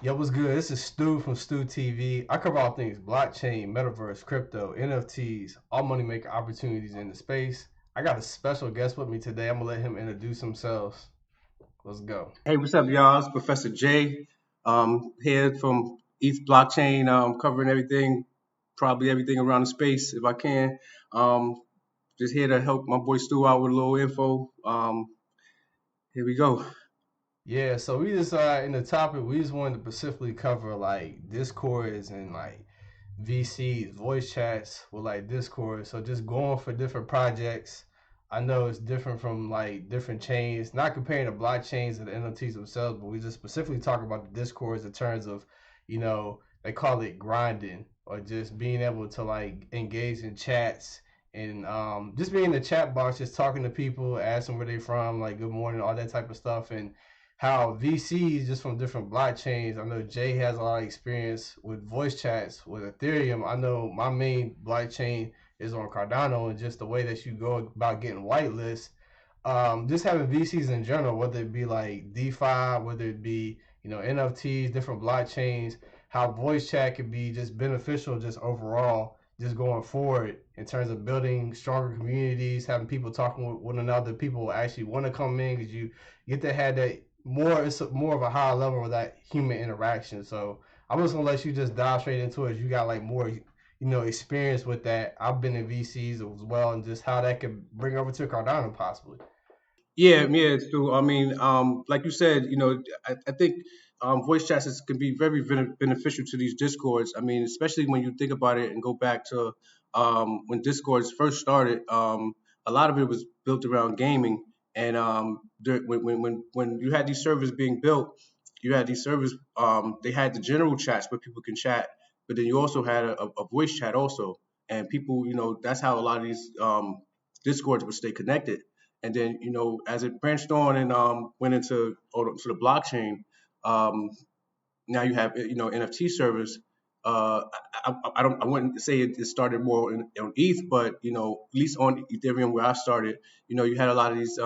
Yo, what's good? This is Stu from Stu TV. I cover all things blockchain, metaverse, crypto, NFTs, all money making opportunities in the space. I got a special guest with me today. I'm gonna let him introduce himself. Let's go. Hey, what's up, y'all? It's Professor J, here from East Blockchain, covering everything, probably everything around the space if I can. Um, just here to help my boy Stu out with a little info. Here we go. Yeah, so we just in the topic we just wanted to specifically cover like discords and like VCs, voice chats with like Discord. So just going for different projects. I know it's different from like different chains. Not comparing the blockchains and the NFTs themselves, but we just specifically talk about the Discords in terms of, they call it grinding or just being able to like engage in chats and just being in the chat box, just talking to people, asking where they from, like good morning, all that type of stuff, and how VCs just from different blockchains. I know Jay has a lot of experience with voice chats with Ethereum. I know my main blockchain is on Cardano, and just the way that you go about getting whitelist. Just having VCs in general, whether it be like DeFi, whether it be NFTs, different blockchains, how voice chat could be just beneficial, just overall, just going forward in terms of building stronger communities, having people talking with one another. People will actually want to come in because you get to have that more. It's more of a higher level of that human interaction. So I'm just gonna let you just dive straight into it. You got like more experience with that. I've been in VCs as well, and just how that could bring over to Cardano possibly. Yeah, Stu. I mean, like you said, I think voice chats can be very beneficial to these discords. I mean, especially when you think about it and go back to when discords first started. A lot of it was built around gaming, and when you had these servers being built, you had these servers. They had the general chats where people can chat, but then you also had a voice chat also, and people, that's how a lot of these discords would stay connected. And then, as it branched on and went into to the blockchain, um, now you have NFT servers. I wouldn't say it started more on ETH, but at least on Ethereum where I started, you had a lot of these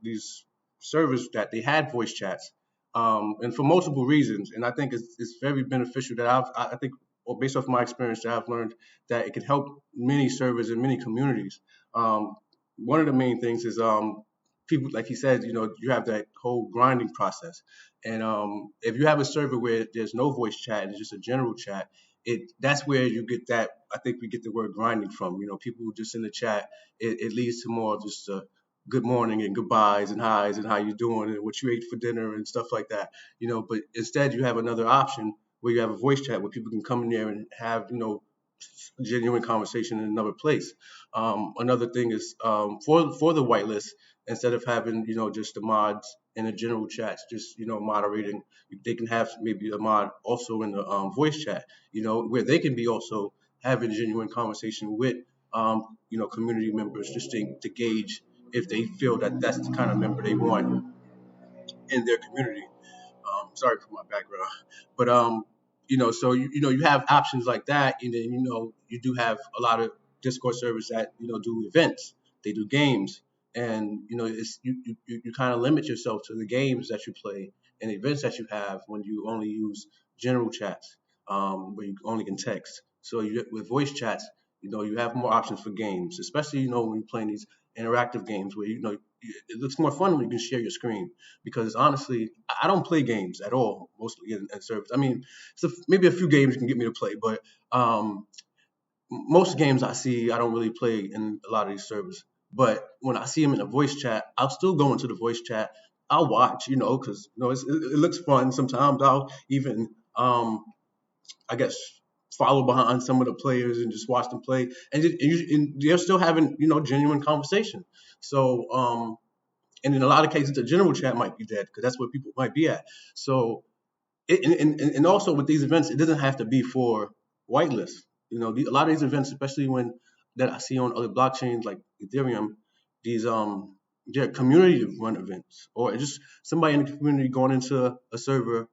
these servers that they had voice chats, and for multiple reasons. And I think it's very beneficial that I think, or based off my experience, that I've learned that it can help many servers and many communities. Um, One of the main things is people, like he said, you have that whole grinding process. And if you have a server where there's no voice chat and it's just a general chat, that's where you get that. I think we get the word grinding from. People just in the chat. It leads to more of just good morning and goodbyes and highs and how you doing and what you ate for dinner and stuff like that. But instead you have another option where you have a voice chat where people can come in there and have genuine conversation in another place. Another thing is for the whitelist, instead of having just the mods in the general chats, just moderating, they can have maybe a mod also in the voice chat, where they can be also having genuine conversation with community members, just to gauge if they feel that that's the kind of member they want in their community. Sorry for my background, but so you have options like that, and then you do have a lot of Discord servers that do events, they do games, and it's you kind of limit yourself to the games that you play and events that you have when you only use general chats, where you only can text. So with voice chats, you have more options for games, especially when you're playing these interactive games where it looks more fun when you can share your screen, because honestly, I don't play games at all, mostly in service. I mean, so maybe a few games you can get me to play, but most games I see, I don't really play in a lot of these servers. But when I see them in a voice chat, I'll still go into the voice chat. I'll watch, because it looks fun. Sometimes I'll even, I guess, follow behind some of the players and just watch them play, and they're still having genuine conversation. So and in a lot of cases, the general chat might be dead because that's where people might be at. So, and also with these events, it doesn't have to be for whitelist. A lot of these events, especially when that I see on other blockchains like Ethereum, these they're community run events, or just somebody in the community going into a server.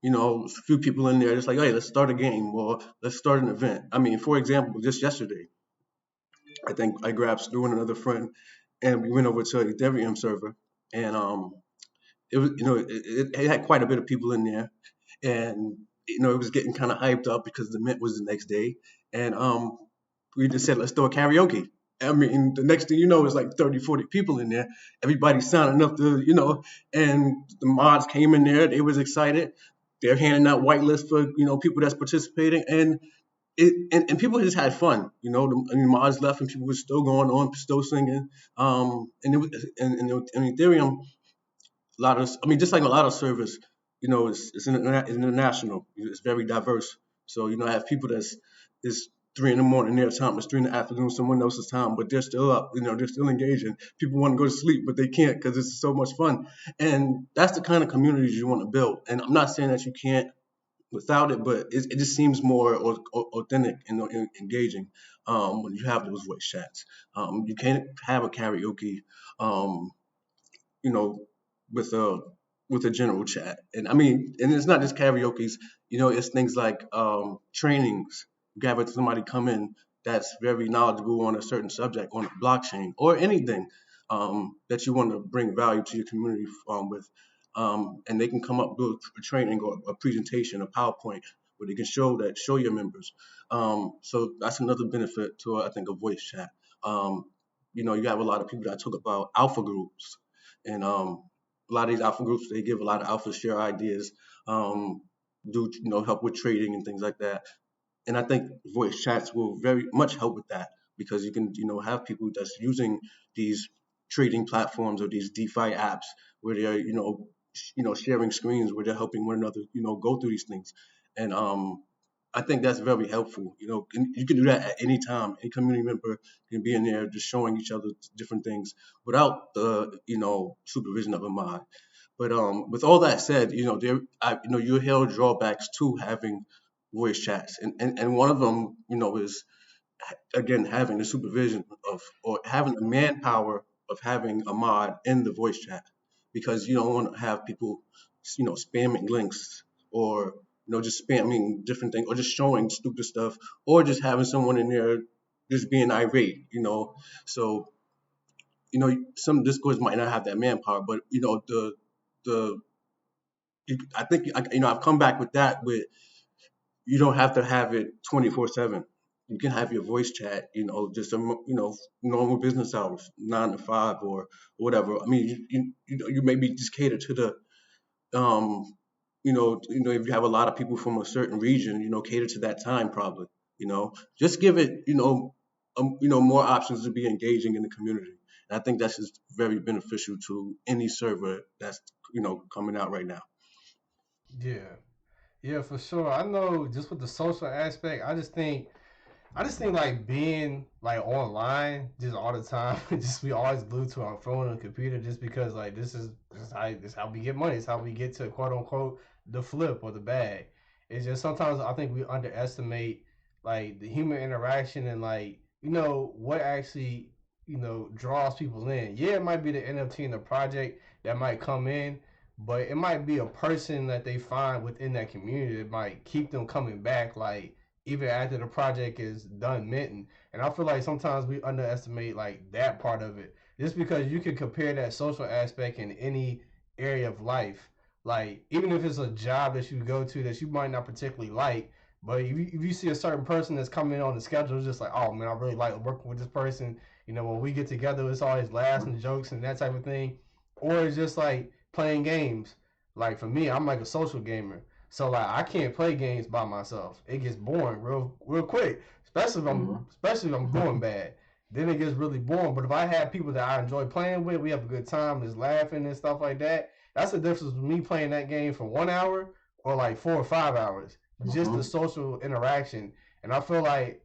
A few people in there, just like, hey, let's start a game or let's start an event. I mean, for example, just yesterday, I think I grabbed Stu and another friend, and we went over to Ethereum server, and it was it had quite a bit of people in there, and it was getting kind of hyped up because the Mint was the next day, and we just said let's throw a karaoke. I mean, the next thing you know, it's like 30, 40 people in there. Everybody's signing up to, and the mods came in there. They was excited. They're handing out white lists for, people that's participating. And people just had fun. Mods left and people were still going on, still singing. And it was, and Ethereum, a lot of, I mean, just like a lot of servers, it's international. It's very diverse. So I have people that's it's 3 in the morning their time, it's 3 in the afternoon someone else's time, but they're still up. They're still engaging. People want to go to sleep, but they can't because it's so much fun. And that's the kind of communities you want to build. And I'm not saying that you can't without it, but it just seems more authentic and engaging when you have those voice chats. You can't have a karaoke. You know, with a general chat. And I mean, and it's not just karaoke's. It's things like trainings. You have somebody come in that's very knowledgeable on a certain subject, on a blockchain or anything that you want to bring value to your community with. And they can come up with a training or a presentation, a PowerPoint, where they can show your members. So that's another benefit to I think a voice chat. You have a lot of people that talk about alpha groups, and a lot of these alpha groups, they give a lot of alpha share ideas, do help with trading and things like that. And I think voice chats will very much help with that because you can have people that's using these trading platforms or these DeFi apps where they're sharing screens where they're helping one another go through these things. And I think that's very helpful. And you can do that at any time. Any community member can be in there just showing each other different things without the supervision of a mod. But with all that said, you hear drawbacks to having voice chats, and one of them, is again having the supervision of or having the manpower of having a mod in the voice chat, because you don't want to have people spamming links or just spamming different things or just showing stupid stuff or just having someone in there just being irate. So some discords might not have that manpower, but the I think I've come back with that with you don't have to have it 24/7. You can have your voice chat, just normal business hours, 9 to 5 or whatever. I mean, you maybe just cater to the if you have a lot of people from a certain region, cater to that time probably. Just give it more options to be engaging in the community. And I think that's just very beneficial to any server that's coming out right now. Yeah. Yeah, for sure. I know just with the social aspect, I just think like being like online just all the time, just we always glued to our phone and computer just because like this is how we get money. It's how we get to quote unquote the flip or the bag. It's just sometimes I think we underestimate like the human interaction and like what actually draws people in. Yeah, it might be the NFT in the project that might come in, but it might be a person that they find within that community that might keep them coming back. Like even after the project is done minting. And I feel like sometimes we underestimate like that part of it. Just because you can compare that social aspect in any area of life. Like even if it's a job that you go to that you might not particularly like, but if you see a certain person that's coming on the schedule, it's just like, oh man, I really like working with this person. When we get together, it's always laughs and jokes and that type of thing. Or it's just like playing games. Like for me, I'm like a social gamer. So like I can't play games by myself. It gets boring real quick. Especially if I'm Hmm. especially if I'm doing bad. Then it gets really boring. But if I have people that I enjoy playing with, we have a good time, just laughing and stuff like that. That's the difference with me playing that game for 1 hour or like 4 or 5 hours. Just the Hmm. social interaction. And I feel like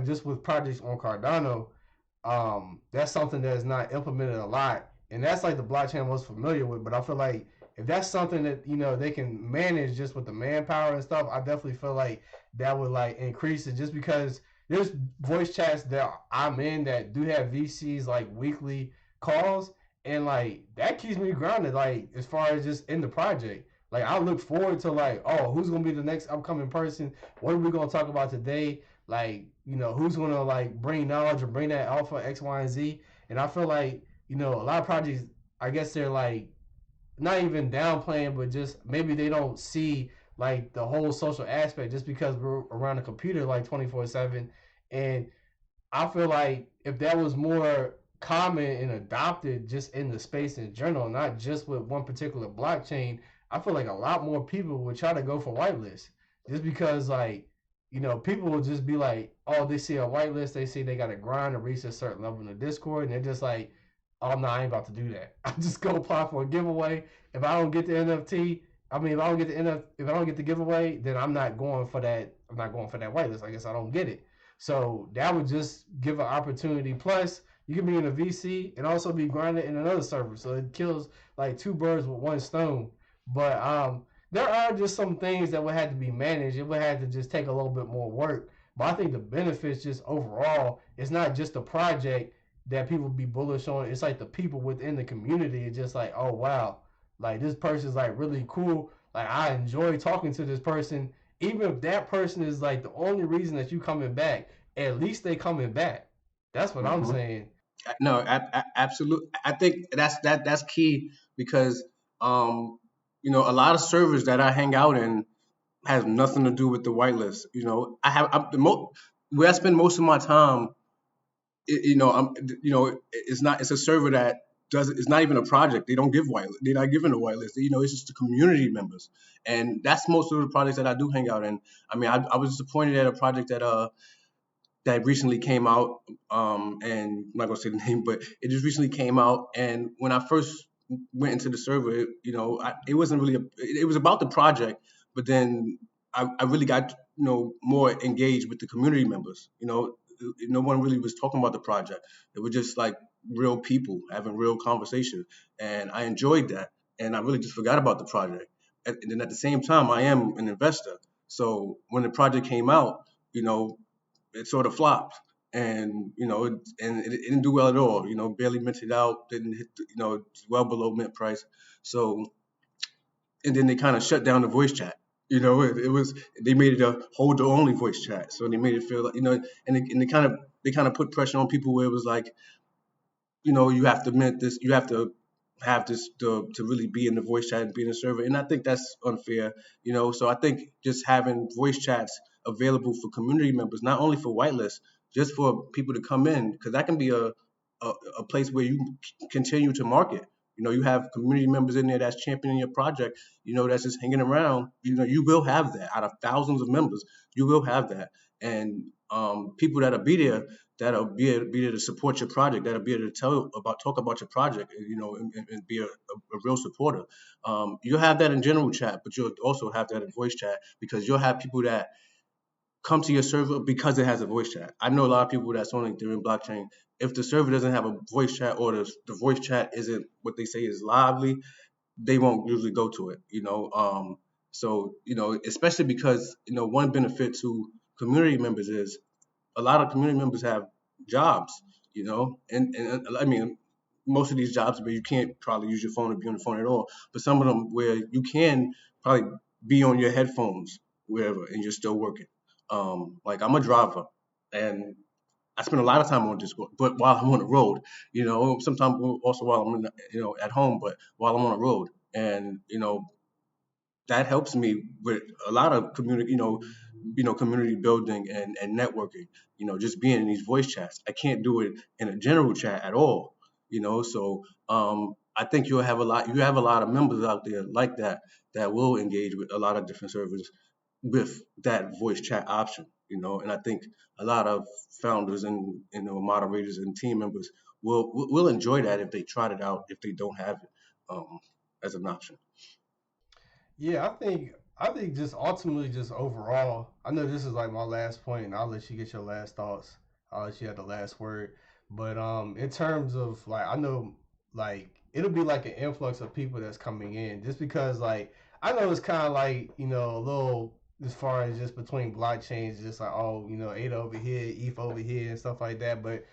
just with projects on Cardano, that's something that is not implemented a lot, and that's like the blockchain I'm most familiar with. But I feel like if that's something that they can manage just with the manpower and stuff, I definitely feel like that would like increase it. Just because there's voice chats that I'm in that do have VCs like weekly calls, and like that keeps me grounded. Like as far as just in the project. Like I look forward to like, oh, who's gonna be the next upcoming person? What are we gonna talk about today? Like who's gonna like bring knowledge or bring that alpha X Y and Z. And I feel like a lot of projects, I guess they're like not even downplaying, but just maybe they don't see like the whole social aspect just because we're around the computer like 24/7. And I feel like if that was more common and adopted just in the space in general, not just with one particular blockchain, I feel like a lot more people would try to go for whitelist just because like people will just be like, oh, they see a whitelist, they see they got to grind to reach a certain level in the Discord, and they're just like, oh no, I ain't about to do that. I just go apply for a giveaway. If I don't get the NFT, I mean, if I don't get the giveaway, then I'm not going for that. I'm not going for that whitelist. I guess I don't get it. So that would just give an opportunity. Plus, you can be in a VC and also be grinding in another server. So it kills like two birds with one stone. But there are just some things that would have to be managed. It would have to just take a little bit more work. But I think the benefits just overall, it's not just the project that people be bullish on. It's like the people within the community. It's just like, oh wow, like this person's like really cool. Like I enjoy talking to this person, even if that person is like the only reason that you coming back, at least they coming back. That's what I'm Hmm. saying. No, absolutely. I think that's key because um, a lot of servers that I hang out in has nothing to do with the whitelist. I have where I spend most of my time. It's not. It's a server that does. It's not even a project. They don't give white. They're not giving a whitelist. It's just the community members, and that's most of the projects that I do hang out in. I mean, I was disappointed at a project that recently came out, and I'm not gonna say the name, but it just recently came out. And when I first went into the server, it wasn't really. It was about the project, but then I really got more engaged with the community members. No one really was talking about the project. It was just like real people having real conversation, and I enjoyed that. And I really just forgot about the project. And then at the same time, I am an investor. So when the project came out, you know, it sort of flopped, and it didn't do well at all. Barely minted out, didn't hit, well below mint price. So, and then they kind of shut down the voice chat. It was they made it a holder only voice chat, so they made it feel like and they kind of put pressure on people where it was like you have to mint this, you have to have this to really be in the voice chat and be in the server. And I think that's unfair, So I think just having voice chats available for community members, not only for whitelists, just for people to come in, because that can be a place where you continue to market. You have community members in there that's championing your project, that's just hanging around. You will have that out of thousands of members. You will have that. And people that'll be there, that'll be there to support your project, that'll be able to talk about your project, and be a real supporter. You'll have that in general chat, but you'll also have that in voice chat because you'll have people that come to your server because it has a voice chat. I know a lot of people that's on Ethereum blockchain. If the server doesn't have a voice chat or the voice chat isn't what they say is lively, they won't usually go to it. So especially because one benefit to community members is a lot of community members have jobs, and I mean, most of these jobs where you can't probably use your phone or be on the phone at all, but some of them where you can probably be on your headphones wherever and you're still working. Like I'm a driver and I spend a lot of time on Discord, but while I'm on the road, sometimes also while I'm at home, but while I'm on the road, and that helps me with a lot of community, community building and networking. Just being in these voice chats. I can't do it in a general chat at all. So I think you'll have a lot. You have a lot of members out there like that that will engage with a lot of different servers with that voice chat option. And I think a lot of founders and moderators and team members will enjoy that if they tried it out. If they don't have it as an option. Yeah, I think just ultimately just overall, I know this is like my last point, and I'll let you get your last thoughts. I'll let you have the last word. But in terms of like, I know like it'll be like an influx of people that's coming in, just because like I know it's kind of like a little as far as just between blockchains, just like oh ADA over here, ETH over here, and stuff like that. But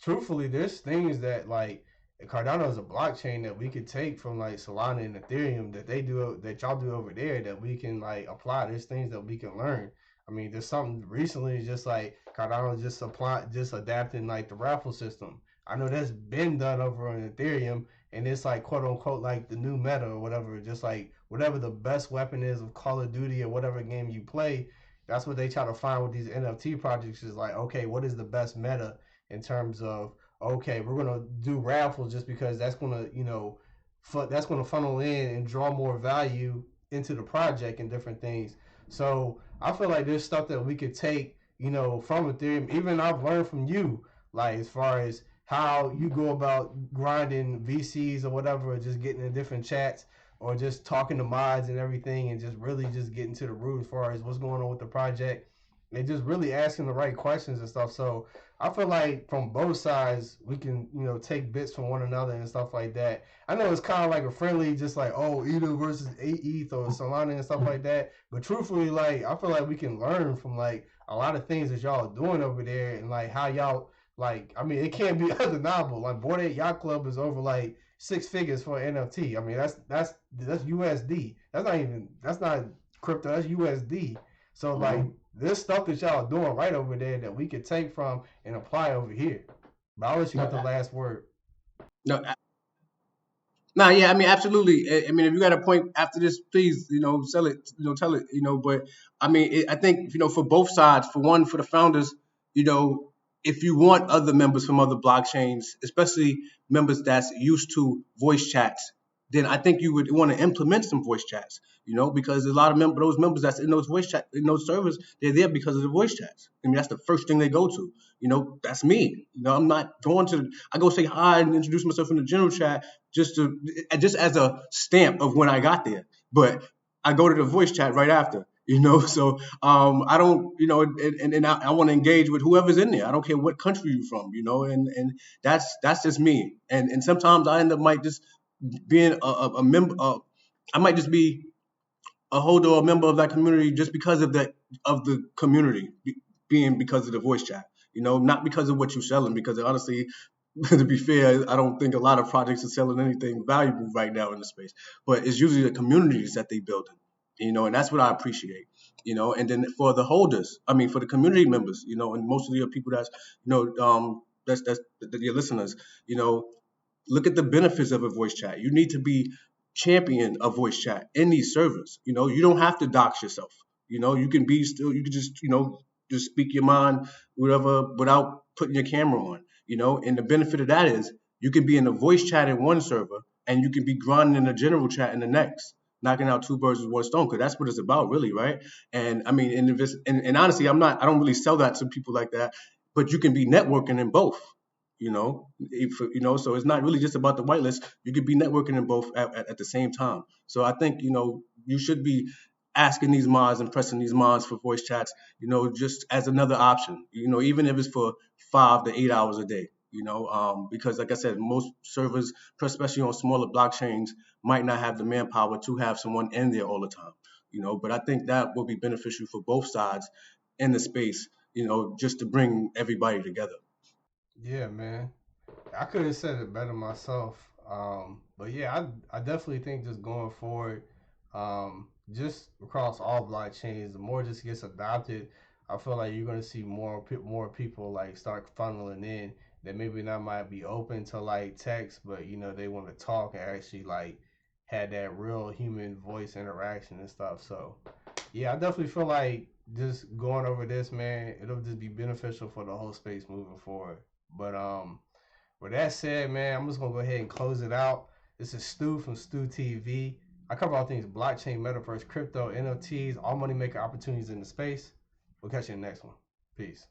truthfully, there's things that like Cardano is a blockchain that we could take from like Solana and Ethereum that y'all do over there that we can like apply. There's things that we can learn. I mean, there's something recently just like Cardano just adapting like the raffle system. I know that's been done over on Ethereum, and it's like quote unquote like the new meta or whatever, just like whatever the best weapon is of Call of Duty or whatever game you play. That's what they try to find with these NFT projects is like, okay, what is the best meta in terms of okay, we're gonna do raffles just because that's gonna that's gonna funnel in and draw more value into the project and different things. So I feel like there's stuff that we could take from Ethereum. Even I've learned from you, like as far as how you go about grinding VCs or whatever, or just getting in different chats, or just talking to mods and everything, and just really just getting to the root as far as what's going on with the project, and just really asking the right questions and stuff. So I feel like from both sides we can take bits from one another and stuff like that. I know it's kind of like a friendly, just like ETH versus ETH or Solana and stuff like that. But truthfully, like I feel like we can learn from like a lot of things that y'all are doing over there and like how y'all like. I mean, it can't be undeniable. Like Bored Ape Yacht Club is over like 6 figures for an NFT. I mean, that's USD. That's not crypto. That's USD. So like there's stuff that y'all are doing right over there that we could take from and apply over here. But I'll let you get the last word. No, nah, yeah, I mean, absolutely. I mean, if you got a point after this, please, sell it, tell it, But I mean, I think, for both sides, for one, for the founders, you know, if you want other members from other blockchains, especially members that's used to voice chats, then I think you would want to implement some voice chats, because a lot of those members that's in those voice chat in those servers, they're there because of the voice chats. I mean, that's the first thing they go to. That's me. I'm not going to. I go say hi and introduce myself in the general chat just as a stamp of when I got there. But I go to the voice chat right after. So I don't, and I want to engage with whoever's in there. I don't care what country you're from, and that's just me. And sometimes I end up might just being a member. I might just be a holder or a member of that community just because of the community being because of the voice chat. Not because of what you're selling. Because honestly, to be fair, I don't think a lot of projects are selling anything valuable right now in the space. But it's usually the communities that they building, and that's what I appreciate. And then for the holders, I mean, for the community members, and mostly the people that's your listeners, look at the benefits of a voice chat. You need to be champion a voice chat in these servers. You don't have to dox yourself. You can be still. You can just speak your mind, whatever, without putting your camera on. And the benefit of that is you can be in a voice chat in one server and you can be grinding in a general chat in the next, knocking out two birds with one stone, because that's what it's about, really, right? And I mean, and honestly, I don't really sell that to people like that, but you can be networking in both. So it's not really just about the whitelist. You could be networking in both at the same time. So I think you should be asking these mods and pressing these mods for voice chats, just as another option, even if it's for 5 to 8 hours a day, because like I said, most servers, especially on smaller blockchains, might not have the manpower to have someone in there all the time, but I think that will be beneficial for both sides in the space, just to bring everybody together. Yeah, man. I could have said it better myself. But yeah, I definitely think just going forward, just across all blockchains, the more just gets adopted, I feel like you're gonna see more people like start funneling in that maybe not might be open to like text, but they want to talk and actually like had that real human voice interaction and stuff. So yeah, I definitely feel like just going over this, man, it'll just be beneficial for the whole space moving forward. But with that said, man, I'm just gonna go ahead and close it out. This is Stu from Stu TV. I cover all things blockchain, metaverse, crypto, NFTs, all money maker opportunities in the space. We'll catch you in the next one. Peace.